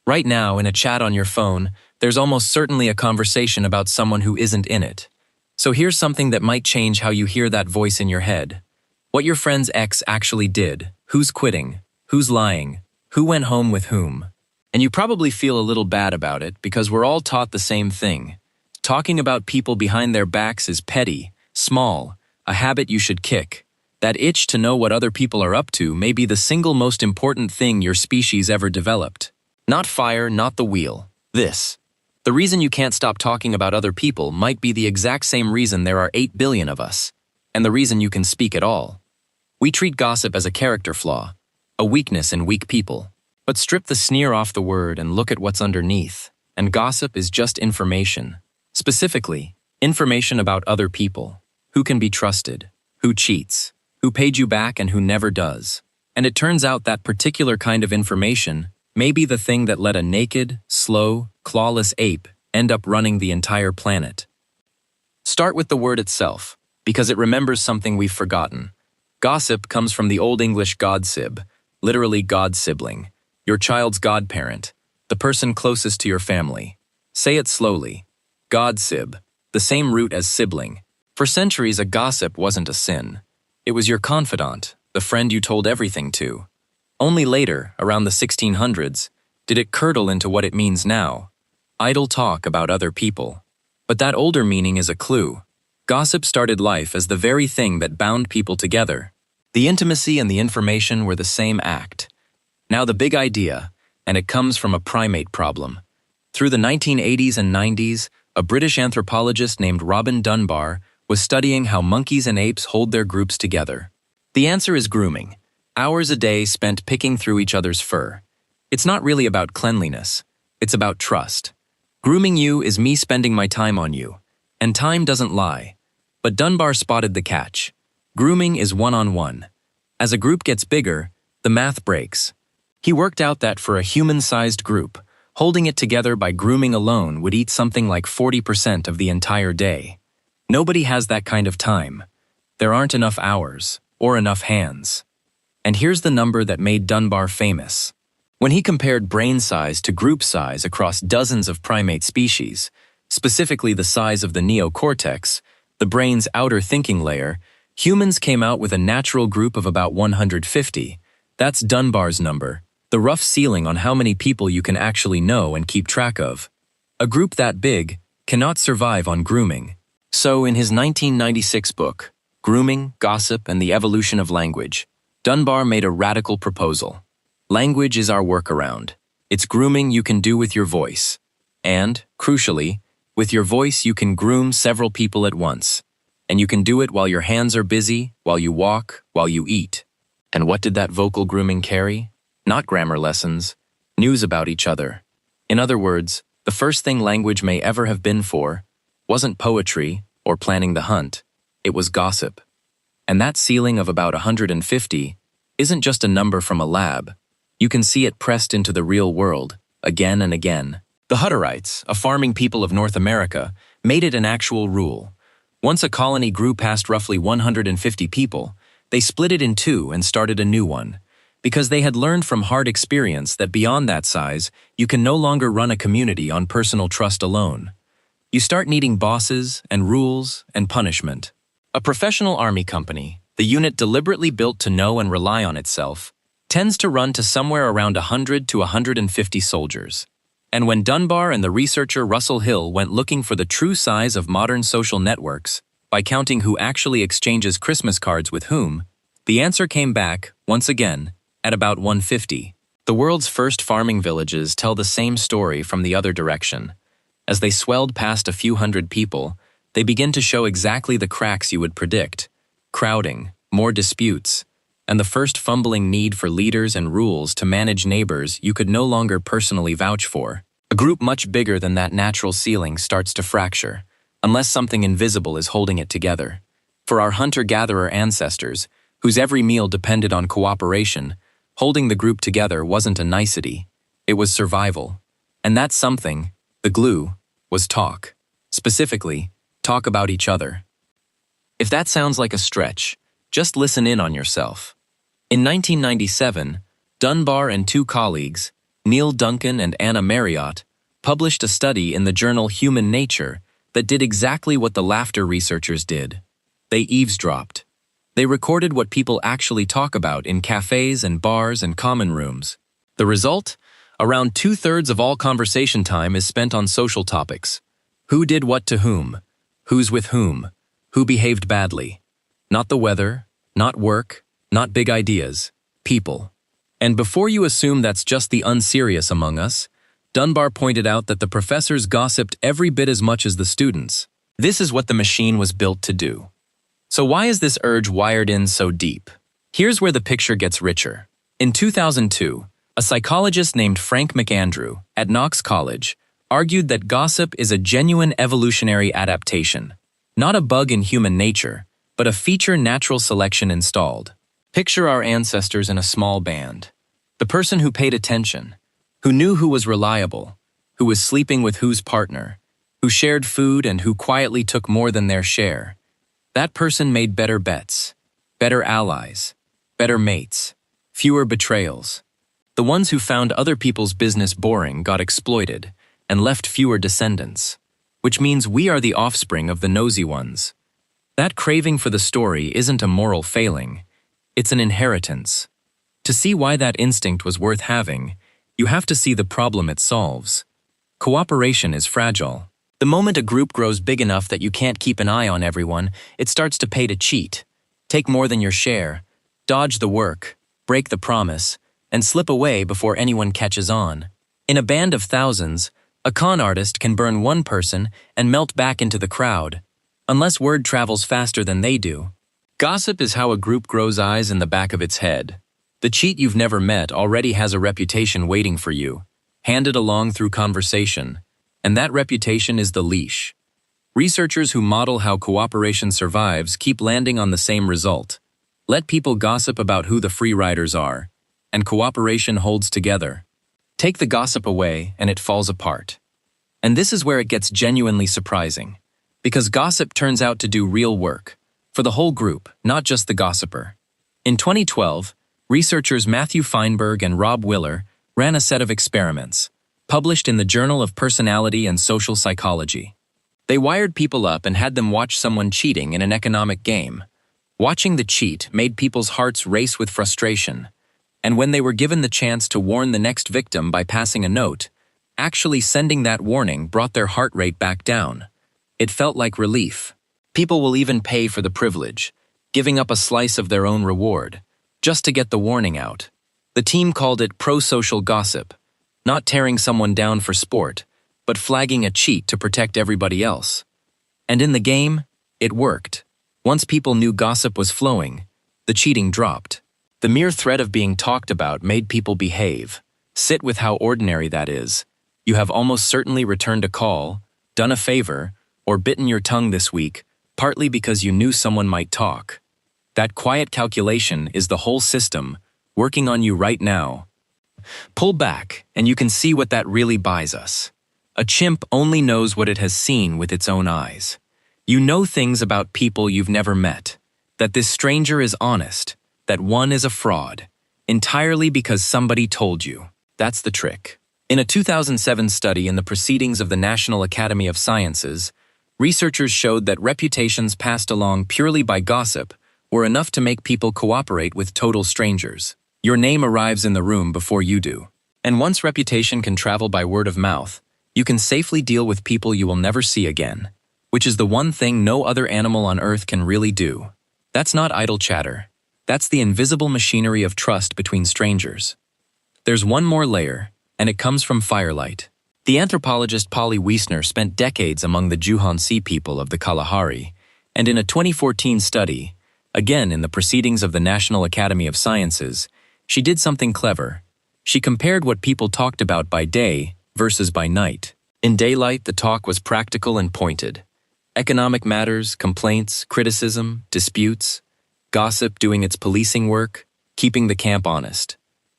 Right now, in a chat on your phone, there's almost certainly a conversation about someone who isn't in it. So here's something that might change how you hear that voice in your head. What your friend's ex actually did, who's quitting, who's lying, who went home with whom. And you probably feel a little bad about it because we're all taught the same thing. Talking about people behind their backs is petty, small, a habit you should kick. That itch to know what other people are up to may be the single most important thing your species ever developed. Not fire, not the wheel. This. The reason you can't stop talking about other people might be the exact same reason there are 8 billion of us, and the reason you can speak at all. We treat gossip as a character flaw, a weakness in weak people. But strip the sneer off the word and look at what's underneath, and gossip is just information. Specifically, information about other people, who can be trusted, who cheats, who paid you back and who never does. And it turns out that particular kind of information may be the thing that let a naked, slow, clawless ape end up running the entire planet. Start with the word itself, because it remembers something we've forgotten. Gossip comes from the Old English godsib, literally god-sibling, your child's godparent, the person closest to your family. Say it slowly. Godsib, the same root as sibling. For centuries, a gossip wasn't a sin. It was your confidant, the friend you told everything to. Only later, around the 1600s, did it curdle into what it means now. Idle talk about other people. But that older meaning is a clue. Gossip started life as the very thing that bound people together. The intimacy and the information were the same act. Now the big idea, and it comes from a primate problem. Through the 1980s and 90s, a British anthropologist named Robin Dunbar was studying how monkeys and apes hold their groups together. The answer is grooming. Hours a day spent picking through each other's fur. It's not really about cleanliness. It's about trust. Grooming you is me spending my time on you. And time doesn't lie. But Dunbar spotted the catch. Grooming is one-on-one. As a group gets bigger, the math breaks. He worked out that for a human-sized group, holding it together by grooming alone would eat something like 40% of the entire day. Nobody has that kind of time. There aren't enough hours, or enough hands. And here's the number that made Dunbar famous. When he compared brain size to group size across dozens of primate species, specifically the size of the neocortex, the brain's outer thinking layer, humans came out with a natural group of about 150. That's Dunbar's number, the rough ceiling on how many people you can actually know and keep track of. A group that big cannot survive on grooming. So in his 1996 book, Grooming, Gossip, and the Evolution of Language, Dunbar made a radical proposal. Language is our workaround. It's grooming you can do with your voice. And, crucially, with your voice you can groom several people at once. And you can do it while your hands are busy, while you walk, while you eat. And what did that vocal grooming carry? Not grammar lessons, news about each other. In other words, the first thing language may ever have been for wasn't poetry or planning the hunt, it was gossip. And that ceiling of about 150 isn't just a number from a lab. You can see it pressed into the real world, again and again. The Hutterites, a farming people of North America, made it an actual rule. Once a colony grew past roughly 150 people, they split it in two and started a new one, because they had learned from hard experience that beyond that size, you can no longer run a community on personal trust alone. You start needing bosses and rules and punishment. A professional army company, the unit deliberately built to know and rely on itself, tends to run to somewhere around 100 to 150 soldiers. And when Dunbar and the researcher Russell Hill went looking for the true size of modern social networks, by counting who actually exchanges Christmas cards with whom, the answer came back, once again, at about 150. The world's first farming villages tell the same story from the other direction. As they swelled past a few hundred people, they begin to show exactly the cracks you would predict: crowding, more disputes, and the first fumbling need for leaders and rules to manage neighbors you could no longer personally vouch for. A group much bigger than that natural ceiling starts to fracture, unless something invisible is holding it together. For our hunter-gatherer ancestors, whose every meal depended on cooperation, holding the group together wasn't a nicety, it was survival. And that something, the glue, was talk. Specifically, talk about each other. If that sounds like a stretch, just listen in on yourself. In 1997, Dunbar and two colleagues, Neil Duncan and Anna Marriott, published a study in the journal Human Nature that did exactly what the laughter researchers did. They eavesdropped. They recorded what people actually talk about in cafes and bars and common rooms. The result? Around 2/3 of all conversation time is spent on social topics. Who did what to whom? Who's with whom? Who behaved badly? Not the weather, not work, not big ideas. People. And before you assume that's just the unserious among us, Dunbar pointed out that the professors gossiped every bit as much as the students. This is what the machine was built to do. So why is this urge wired in so deep? Here's where the picture gets richer. In 2002, a psychologist named Frank McAndrew at Knox College argued that gossip is a genuine evolutionary adaptation, not a bug in human nature, but a feature natural selection installed. Picture our ancestors in a small band. The person who paid attention, who knew who was reliable, who was sleeping with whose partner, who shared food and who quietly took more than their share. That person made better bets, better allies, better mates, fewer betrayals. The ones who found other people's business boring got exploited and left fewer descendants, which means we are the offspring of the nosy ones. That craving for the story isn't a moral failing, it's an inheritance. To see why that instinct was worth having, you have to see the problem it solves. Cooperation is fragile. The moment a group grows big enough that you can't keep an eye on everyone, it starts to pay to cheat, take more than your share, dodge the work, break the promise, and slip away before anyone catches on. In a band of thousands, a con artist can burn one person and melt back into the crowd, unless word travels faster than they do. Gossip is how a group grows eyes in the back of its head. The cheat you've never met already has a reputation waiting for you, handed along through conversation, and that reputation is the leash. Researchers who model how cooperation survives keep landing on the same result. Let people gossip about who the free riders are, and cooperation holds together. Take the gossip away, and it falls apart. And this is where it gets genuinely surprising, because gossip turns out to do real work, for the whole group, not just the gossiper. In 2012, researchers Matthew Feinberg and Robb Willer ran a set of experiments, published in the Journal of Personality and Social Psychology. They wired people up and had them watch someone cheating in an economic game. Watching the cheat made people's hearts race with frustration, and when they were given the chance to warn the next victim by passing a note, actually sending that warning brought their heart rate back down. It felt like relief. People will even pay for the privilege, giving up a slice of their own reward, just to get the warning out. The team called it prosocial gossip, not tearing someone down for sport, but flagging a cheat to protect everybody else. And in the game, it worked. Once people knew gossip was flowing, the cheating dropped. The mere threat of being talked about made people behave. Sit with how ordinary that is. You have almost certainly returned a call, done a favor, or bitten your tongue this week, partly because you knew someone might talk. That quiet calculation is the whole system, working on you right now. Pull back, and you can see what that really buys us. A chimp only knows what it has seen with its own eyes. You know things about people you've never met, that this stranger is honest, that one is a fraud, entirely because somebody told you. That's the trick. In a 2007 study in the Proceedings of the National Academy of Sciences, researchers showed that reputations passed along purely by gossip were enough to make people cooperate with total strangers. Your name arrives in the room before you do. And once reputation can travel by word of mouth, you can safely deal with people you will never see again, which is the one thing no other animal on Earth can really do. That's not idle chatter. That's the invisible machinery of trust between strangers. There's one more layer, and it comes from firelight. The anthropologist Polly Wiesner spent decades among the Juhon people of the Kalahari, and in a 2014 study, again in the Proceedings of the National Academy of Sciences, she did something clever. She compared what people talked about by day versus by night. In daylight, the talk was practical and pointed. Economic matters, complaints, criticism, disputes, gossip doing its policing work, keeping the camp honest.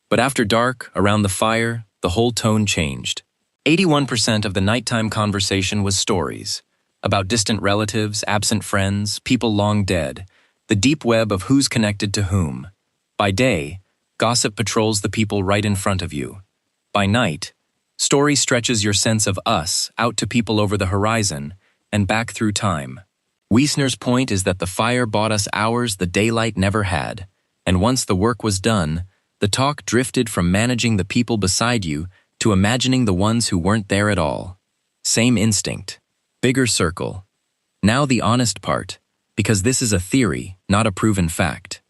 But after dark, around the fire, the whole tone changed. 81% of the nighttime conversation was stories about distant relatives, absent friends, people long dead, the deep web of who's connected to whom. By day, gossip patrols the people right in front of you. By night, story stretches your sense of us out to people over the horizon and back through time. Wiesner's point is that the fire bought us hours the daylight never had, and once the work was done, the talk drifted from managing the people beside you to imagining the ones who weren't there at all. Same instinct, bigger circle. Now the honest part, because this is a theory, not a proven fact.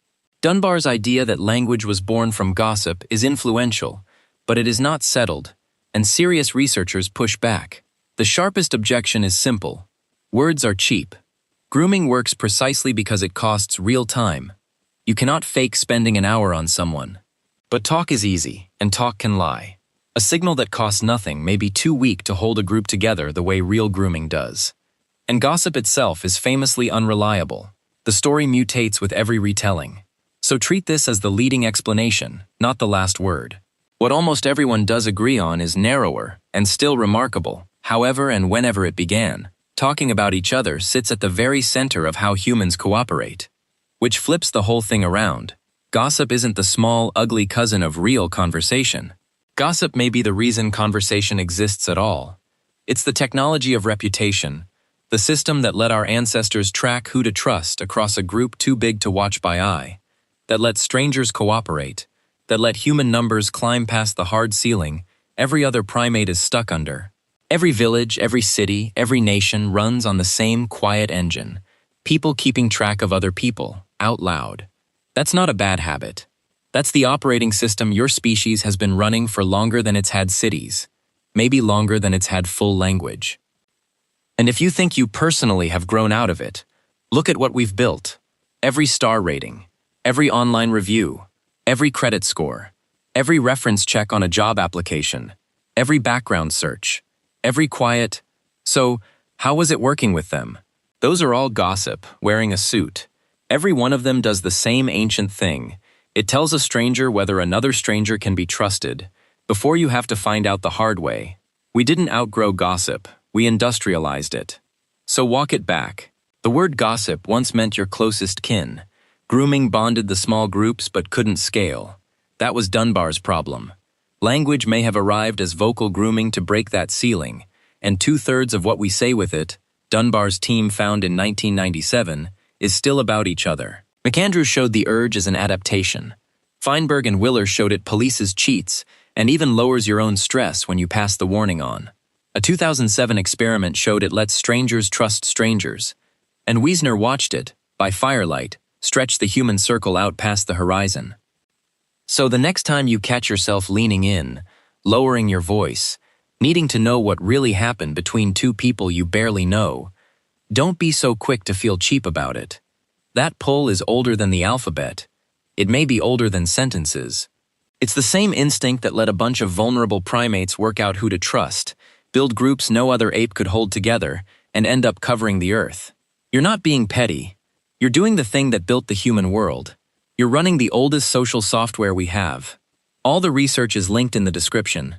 Dunbar's idea that language was born from gossip is influential, but it is not settled, and serious researchers push back. The sharpest objection is simple. Words are cheap. Grooming works precisely because it costs real time. You cannot fake spending an hour on someone. But talk is easy, and talk can lie. A signal that costs nothing may be too weak to hold a group together the way real grooming does. And gossip itself is famously unreliable. The story mutates with every retelling. So treat this as the leading explanation, not the last word. What almost everyone does agree on is narrower and still remarkable, however and whenever it began. Talking about each other sits at the very center of how humans cooperate. Which flips the whole thing around. Gossip isn't the small, ugly cousin of real conversation. Gossip may be the reason conversation exists at all. It's the technology of reputation, the system that let our ancestors track who to trust across a group too big to watch by eye, that let strangers cooperate, that let human numbers climb past the hard ceiling every other primate is stuck under. Every village, every city, every nation runs on the same quiet engine, people keeping track of other people, out loud. That's not a bad habit. That's the operating system your species has been running for longer than it's had cities, maybe longer than it's had full language. And if you think you personally have grown out of it, look at what we've built. Every star rating, every online review, every credit score, every reference check on a job application, every background search, every quiet, "So, how was it working with them?" Those are all gossip, wearing a suit. Every one of them does the same ancient thing. It tells a stranger whether another stranger can be trusted, before you have to find out the hard way. We didn't outgrow gossip, we industrialized it. So walk it back. The word gossip once meant your closest kin. Grooming bonded the small groups but couldn't scale. That was Dunbar's problem. Language may have arrived as vocal grooming to break that ceiling, and 2/3 of what we say with it, Dunbar's team found in 1997, is still about each other. McAndrew showed the urge as an adaptation. Feinberg and Willer showed it polices cheats and even lowers your own stress when you pass the warning on. A 2007 experiment showed it lets strangers trust strangers. And Wiesner watched it, by firelight, stretch the human circle out past the horizon. So the next time you catch yourself leaning in, lowering your voice, needing to know what really happened between two people you barely know, don't be so quick to feel cheap about it. That pull is older than the alphabet. It may be older than sentences. It's the same instinct that let a bunch of vulnerable primates work out who to trust, build groups no other ape could hold together, and end up covering the earth. You're not being petty. You're doing the thing that built the human world. You're running the oldest social software we have. All the research is linked in the description.